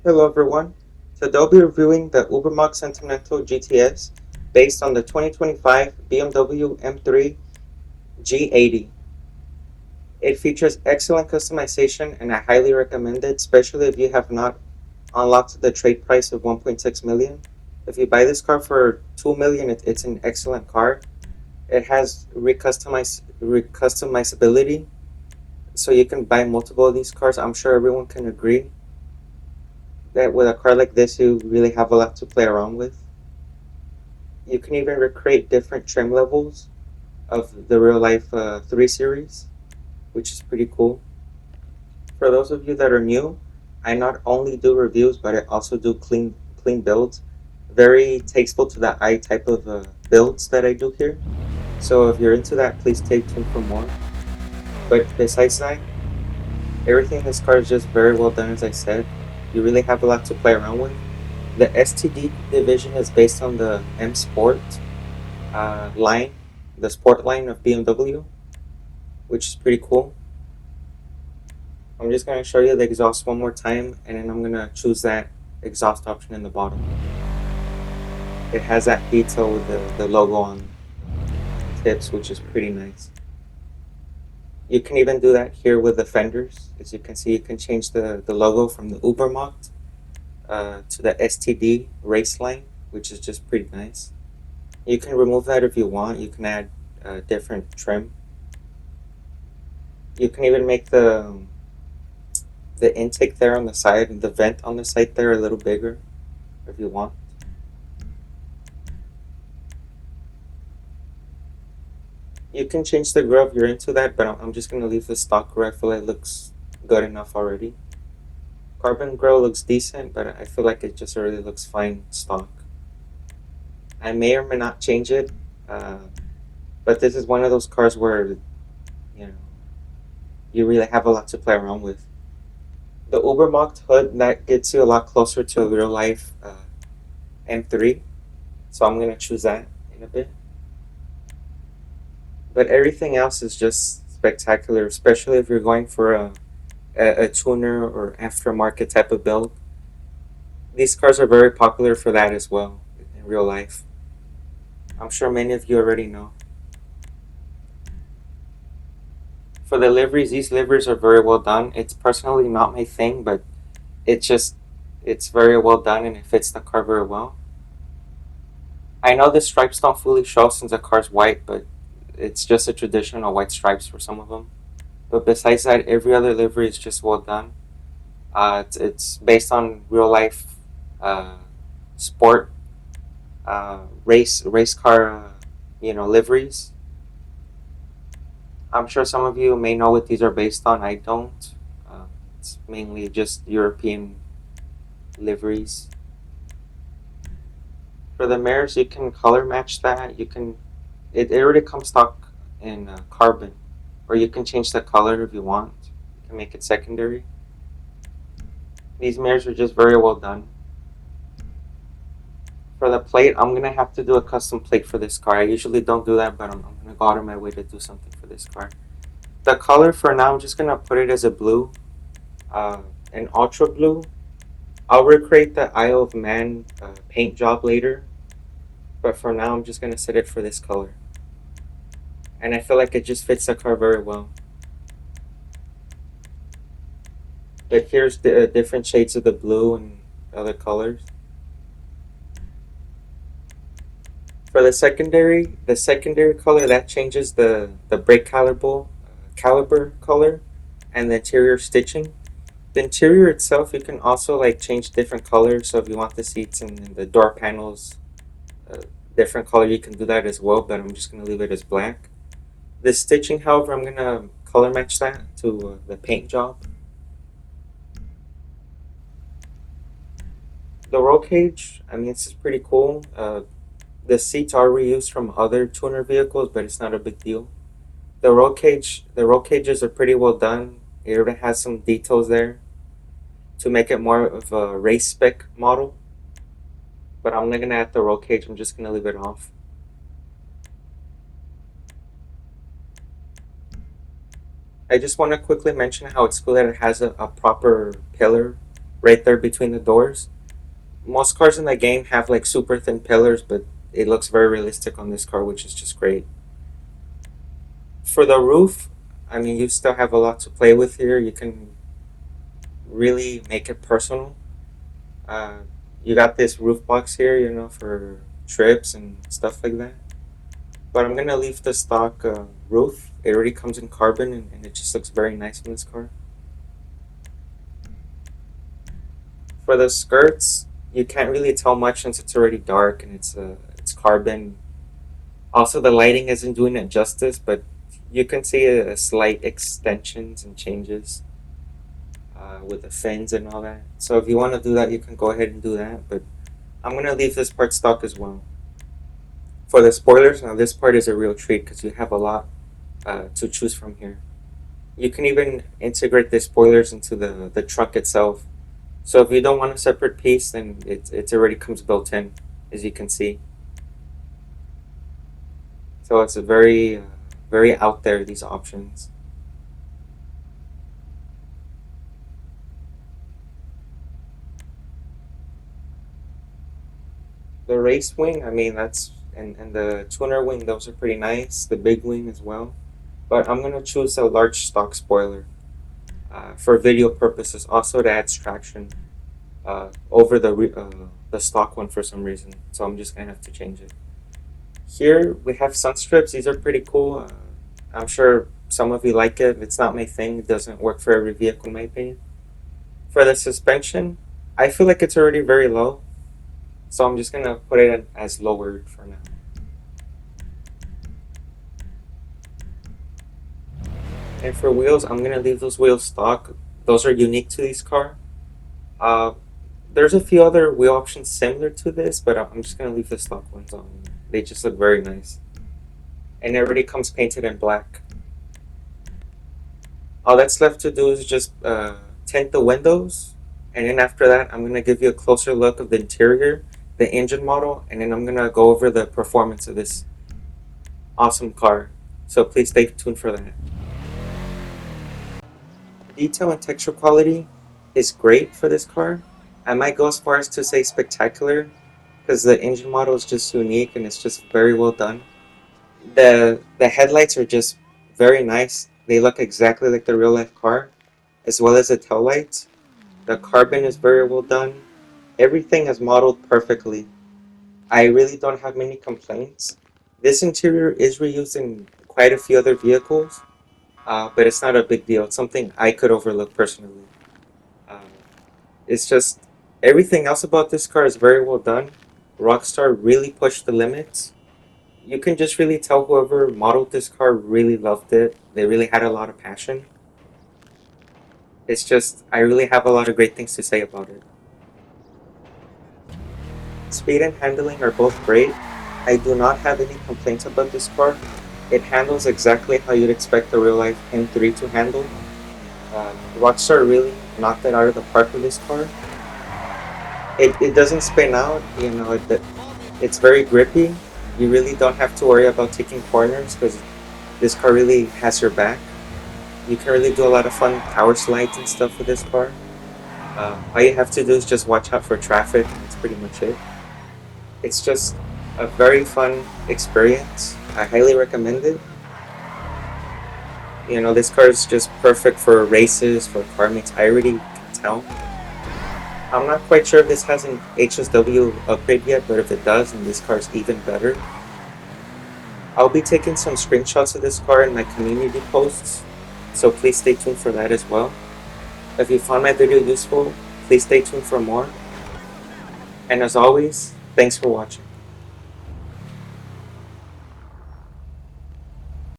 Hello everyone. Today I'll be reviewing the Ubermacht Sentinel GTS based on the 2025 BMW M3 G80. It features excellent customization and I highly recommend it, especially if you have not unlocked the trade price of 1.6 million. If you buy this car for 2 million, it's an excellent car. It has recustomizability, so you can buy multiple of these cars. I'm sure everyone can agree that with a car like this, you really have a lot to play around with. You can even recreate different trim levels of the real life 3 Series, which is pretty cool. For those of you that are new, I not only do reviews, but I also do clean builds. Very tasteful to the eye type of builds that I do here. So if you're into that, please stay tuned for more. But besides that, everything in this car is just very well done, as I said. You really have a lot to play around with. The STD division is based on the M Sport line, the sport line of BMW, which is pretty cool. I'm just going to show you the exhaust one more time, and then I'm going to choose that exhaust option in the bottom. It has that detail with the logo on the tips, which is pretty nice. You can even do that here with the fenders. As you can see, you can change the logo from the Ubermacht to the STD race line, which is just pretty nice. You can remove that if you want. You can add different trim. You can even make the intake there on the side and the vent on the side there a little bigger if you want. You can change the grill if you're into that, but I'm just going to leave the stock grill. I feel like it looks good enough already. Carbon grill looks decent, but I feel like it just really looks fine stock. I may or may not change it, uh, but this is one of those cars where you know you really have a lot to play around with. The Ubermacht hood that gets you a lot closer to a real life M3, so I'm gonna choose that in a bit. But everything else is just spectacular, especially if you're going for a tuner or aftermarket type of build. These cars are very popular for that as well in real life. I'm sure many of you already know. For the liveries, these liveries are very well done. It's personally not my thing, but it just it's very well done and it fits the car very well. I know the stripes don't fully show since the car's white, but it's just a traditional white stripes for some of them. But besides that, every other livery is just well done. It's based on real life uh, sport race car liveries. I'm sure some of you may know what these are based on. I don't. It's mainly just European liveries. For the mirrors, you can color match that. You can. It already comes stock in carbon, or you can change the color if you want. You can make it secondary. These mirrors are just very well done. For the plate, I'm gonna have to do a custom plate for this car. I usually don't do that, but I'm gonna go out of my way to do something for this car. The color for now, I'm just gonna put it as a blue, uh, an ultra blue. I'll recreate the Isle of Man paint job later, but for now, I'm just gonna set it for this color, and I feel like it just fits the car very well. But here's the different shades of the blue and other colors. For the secondary color that changes the brake caliber color, and the interior stitching. The interior itself, you can also like change different colors. So if you want the seats and the door panels different color, you can do that as well. But I'm just gonna leave it as black. The stitching, however, I'm gonna color match that to the paint job. The roll cage, I mean, this is pretty cool. The seats are reused from other tuner vehicles, but it's not a big deal. The roll cages are pretty well done. It even has some details there to make it more of a race spec model. But I'm not gonna add the roll cage. I'm just gonna leave it off. I just want to quickly mention how it's cool that it has a proper pillar right there between the doors. Most cars in the game have like super thin pillars, but it looks very realistic on this car, which is just great. For the roof, I mean, you still have a lot to play with here. You can really make it personal. Uh, you got this roof box here, for trips and stuff like that. But I'm gonna leave the stock roof. It already comes in carbon, and it just looks very nice on this car. For the skirts, you can't really tell much since it's already dark and it's carbon. Also, the lighting isn't doing it justice, but you can see a slight extensions and changes with the fins and all that. So if you want to do that, you can go ahead and do that. But I'm gonna leave this part stock as well. For the spoilers, now this part is a real treat because you have a lot to choose from here. You can even integrate the spoilers into the truck itself. So if you don't want a separate piece, then it already comes built in, as you can see. So it's a very out there, these options. The race wing, I mean, and the tuner wing, those are pretty nice. The big wing as well. But I'm gonna choose a large stock spoiler for video purposes, also to add traction over the stock one for some reason. So I'm just gonna have to change it. Here we have sun strips. These are pretty cool. I'm sure some of you like it. It's not my thing. It doesn't work for every vehicle, in my opinion. For the suspension, I feel like it's already very low, so I'm just gonna put it as lowered for now. And for wheels, I'm gonna leave those wheels stock. Those are unique to this car. Uh, there's a few other wheel options similar to this, but I'm just gonna leave the stock ones on. They just look very nice, and it already comes painted in black. All that's left to do is just tint the windows, and then after that, I'm gonna give you a closer look of the interior, the engine model, and then I'm gonna go over the performance of this awesome car. So please stay tuned for that. Detail and texture quality is great for this car. I might go as far as to say spectacular because the engine model is just unique and it's just very well done. The headlights are just very nice. They look exactly like the real life car, as well as the tail lights. The carbon is very well done. Everything is modeled perfectly. I really don't have many complaints. This interior is reused in quite a few other vehicles, but it's not a big deal. It's something I could overlook personally. Uh, it's just everything else about this car is very well done. Rockstar really pushed the limits. You can just really tell whoever modeled this car really loved it. They really had a lot of passion. It's just, I really have a lot of great things to say about it. Speed and handling are both great. I do not have any complaints about this car. It handles exactly how you'd expect a real life M3 to handle. Rockstar really knocked it out of the park with this car. It doesn't spin out, it's very grippy. You really don't have to worry about taking corners because this car really has your back. You can really do a lot of fun power slides and stuff with this car. All you have to do is just watch out for traffic, and that's pretty much it. It's just a very fun experience. I highly recommend it. This car is just perfect for races, for car meets. I already can tell. I'm not quite sure if this has an HSW upgrade yet, but if it does, then this car is even better. I'll be taking some screenshots of this car in my community posts, so please stay tuned for that as well. If you found my video useful, please stay tuned for more. And as always, thanks for watching.